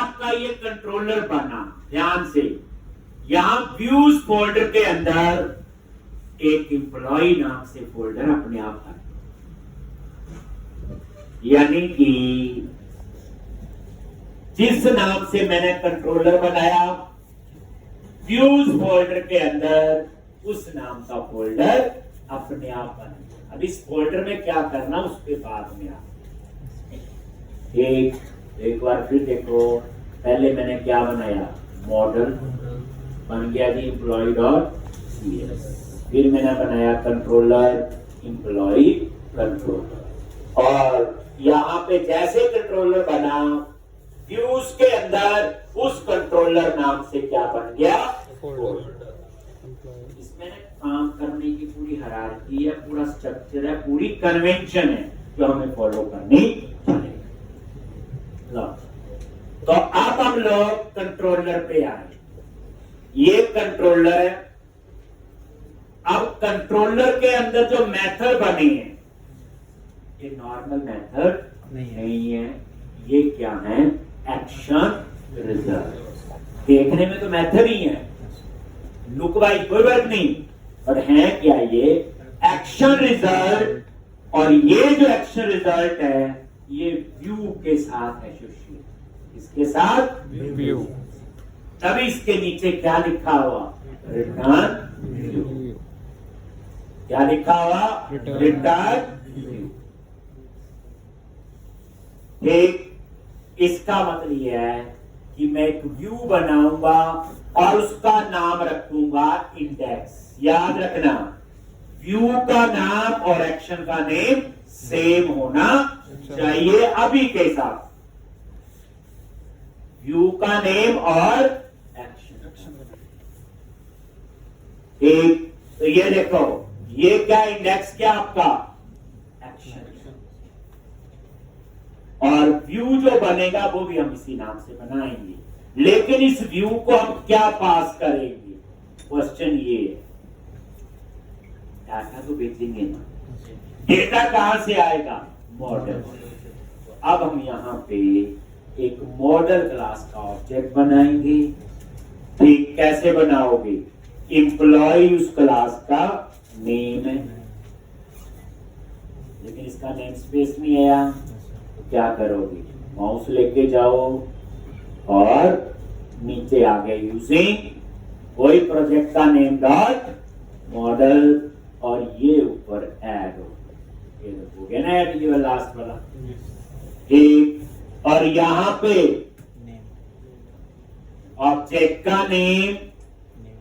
आपका ये कंट्रोलर बना, ध्यान से यहां व्यूज फोल्डर के अंदर एक एम्प्लॉय नाम से फोल्डर अपने आप बना, यानी कि जिस नाम से मैंने कंट्रोलर बनाया व्यूज फोल्डर के अंदर उस नाम का फोल्डर अपने आप बना। अब इस फोल्डर में क्या करना उसके बाद में आप एक बार फिर देखो, पहले मैंने क्या बनाया, मॉडल बन गया जी एम्प्लॉय डॉट CS, फिर मैंने बनाया कंट्रोलर एम्प्लॉय कंट्रोलर, और यहाँ पे जैसे कंट्रोलर बना व्यूज के अंदर उस कंट्रोलर नाम से क्या बन गया, फोल्डर। इसमें काम करने की पूरी हायरार्की है, पूरा स्ट्रक्चर है, पूरी कन्वेंशन है जो हमें फॉलो करनी चाहिए। तो अब हम लोग कंट्रोलर पे आए, ये कंट्रोलर है। अब कंट्रोलर के अंदर जो मेथड बने हैं ये नॉर्मल मेथड नहीं है, ये क्या है, एक्शन रिजल्ट। देखने में तो मेथड ही है, लुक वाइज कोई वर्क नहीं, और है क्या ये एक्शन रिजल्ट। और ये जो एक्शन रिजल्ट है ये व्यू के साथ एसोसिएट, इसके साथ व्यू। तभी इसके नीचे क्या लिखा हुआ, रिटर्न व्यू। क्या लिखा हुआ, रिटर्न व्यू। एक इसका मतलब यह है कि मैं एक व्यू बनाऊंगा और उसका नाम रखूंगा इंडेक्स। याद रखना व्यू का नाम और एक्शन का नेम सेम होना चाहिए अभी के साथ, व्यू का नेम और एक्शन। ठीक, तो ये देखो, ये क्या इंडेक्स क्या आपका, एक्शन, और व्यू जो बनेगा वो भी हम इसी नाम से बनाएंगे। लेकिन इस व्यू को हम क्या पास करेंगे, क्वेश्चन ये है। डाटा तो बेचेंगे ना, डेटा कहां से आएगा, मॉडल। अब हम यहां पे एक मॉडल क्लास का ऑब्जेक्ट बनाएंगे। ठीक, कैसे बनाओगे, एम्प्लॉय उस क्लास का नेम है, लेकिन इसका नेम स्पेस नहीं है यहाँ, तो क्या करोगे, माउस लेके जाओ और नीचे आ गए यूजिंग वही प्रोजेक्ट का नेम डॉट मॉडल, और ये ऊपर ऐड हो गया ना, ऐड ये लास्ट वाला। ठीक, और यहां पे ऑब्जेक्ट का नेम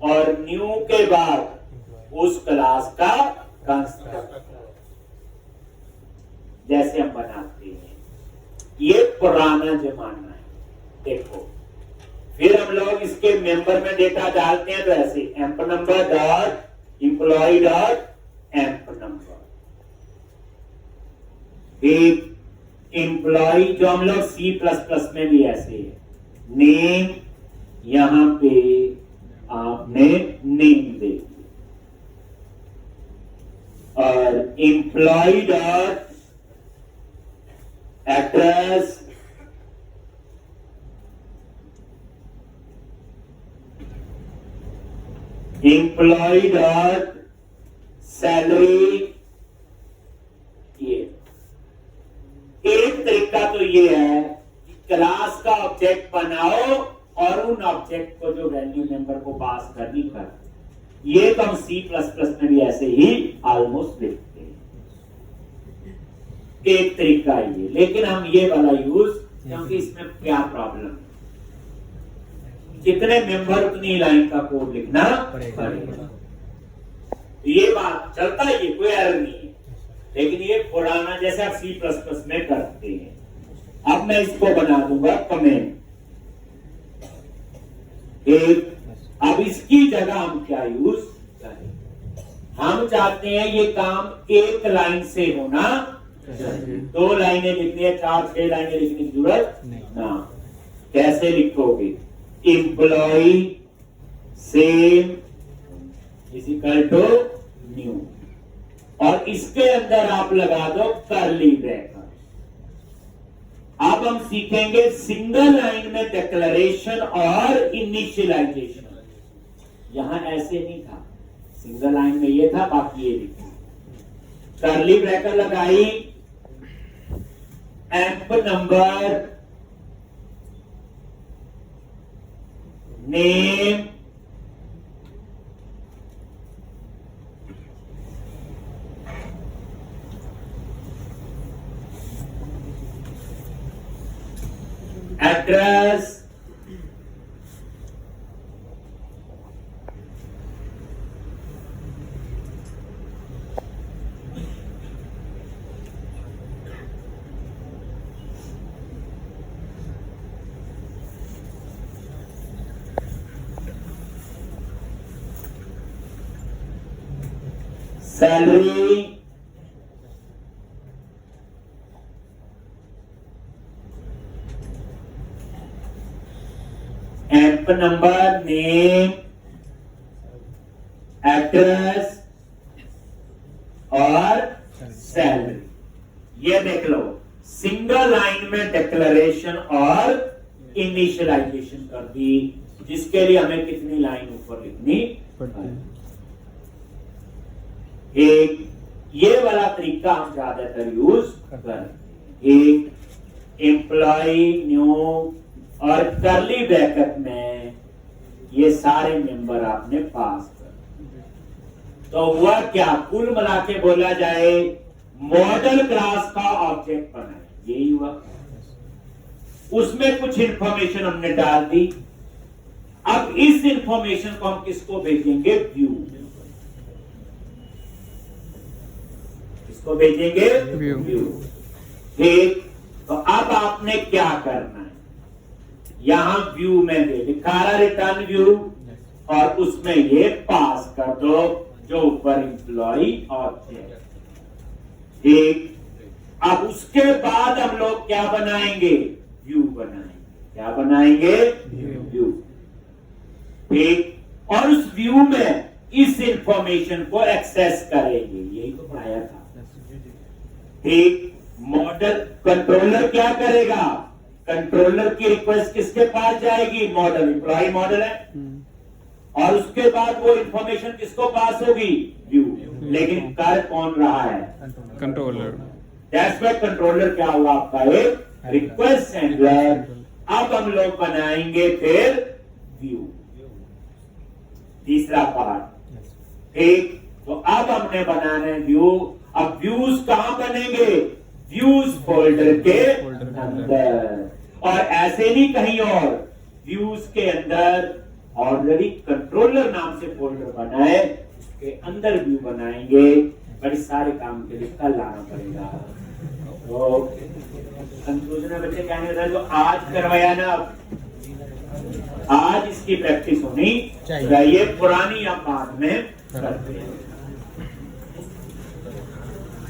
और न्यू के बाद उस क्लास का कंस्ट्रक्टर, जैसे हम बनाते हैं। ये पुराना जमाना है। देखो, फिर हम लोग इसके मेंबर में डेटा डालते हैं तो ऐसे amp number dot employ dot amp number. एक एम्प्लॉय जो हम लोग C++ में भी ऐसे है, नेम, यहां पे आपने नेम दे दिया, और employ dot address, employ dot salary. ये एक तरीका तो ये है कि क्लास का ऑब्जेक्ट बनाओ और उन ऑब्जेक्ट को जो वैल्यू मेंबर को पास करनी कर। ये तो हम C++ में भी ऐसे ही ऑलमोस्ट देखते हैं, एक तरीका ये। लेकिन हम ये वाला यूज, क्योंकि इसमें क्या प्रॉब्लम है, जितने मेंबर उतनी लाइन का कोड लिखना पड़ेगा। ये बात चलता है, ये कोई एरर नहीं है, लेकिन ये पुराना जैसे आप C++ में करते हैं। अब मैं इसको बना दूंगा कमेंट। एक, अब इसकी जगह हम क्या यूज करें, हम चाहते हैं ये काम एक लाइन से होना, 2 लाइनें लिखनी है, 4-6 लाइनें लिखने की जरूरत ना। कैसे लिखोगे, employ same is equal to new, और इसके अंदर आप लगा दो कर्ली ब्रैकेट। अब अब हम सीखेंगे सिंगल लाइन में डिक्लेरेशन और इनिशियलाइजेशन। यहां ऐसे नहीं था, सिंगल लाइन में ये था, बाकी ये लिखा। कर्ली ब्रैकेट लगाई, amp number, name, address, salary, amp number, name, address और सैलरी। ये देख लो, सिंगल लाइन में डिक्लेरेशन और इनिशियलाइजेशन कर दी, जिसके लिए हमें कितनी लाइन ऊपर लिखनी पड़ती है। एक ये वाला तरीका हम ज्यादातर यूज करते। एक एम्प्लॉय न्यू और कर्ली ब्रैकेट में ये सारे मेंबर आपने पास कर। तो हुआ क्या, कुल मिला के बोला जाए मॉडल क्लास का ऑब्जेक्ट बनाए, यही हुआ। उसमें कुछ इंफॉर्मेशन हमने डाल दी। अब इस इंफॉर्मेशन को हम किसको भेजेंगे, व्यू। किसको भेजेंगे, व्यू। ठीक, तो अब आपने क्या करना है, यहां व्यू में दे लिखा रिटर्न व्यू, और उसमें ये पास कर दो जो ऊपर एम्प्लॉय ऑब्जेक्ट। ठीक, अब उसके बाद हम लोग क्या बनाएंगे, व्यू बनाएंगे। क्या बनाएंगे, व्यू। ठीक, और उस व्यू में इस इंफॉर्मेशन को एक्सेस करेंगे, यही तो पढ़ाया था। ठीक, मॉडल कंट्रोलर क्या करेगा, कंट्रोलर की रिक्वेस्ट किसके पास जाएगी, मॉडल, एम्प्लॉय मॉडल है, और उसके बाद वो इंफॉर्मेशन किसको पास होगी, व्यू। लेकिन कर कौन रहा है, कंट्रोलर। दैट्स व्हाई कंट्रोलर क्या हुआ आपका, एक रिक्वेस्ट हैंडलर। अब हम लोग बनाएंगे फिर व्यू, तीसरा पार्ट। ठीक, तो अब हमने बनाना है व्यू। अब व्यूज कहां बनेंगे, व्यूज फोल्डर के अंदर, और ऐसे नहीं कहीं और। व्यूज के अंदर ऑलरेडी कंट्रोलर नाम से फोल्डर बना है, उसके अंदर व्यू बनाएंगे। बड़े सारे काम के लिए कल लाना पड़ेगा। तो कंक्लूजन में बच्चे कहने था, जो आज करवाया ना, आज इसकी प्रैक्टिस होनी चाहिए, पुरानी या बाद में करते हैं।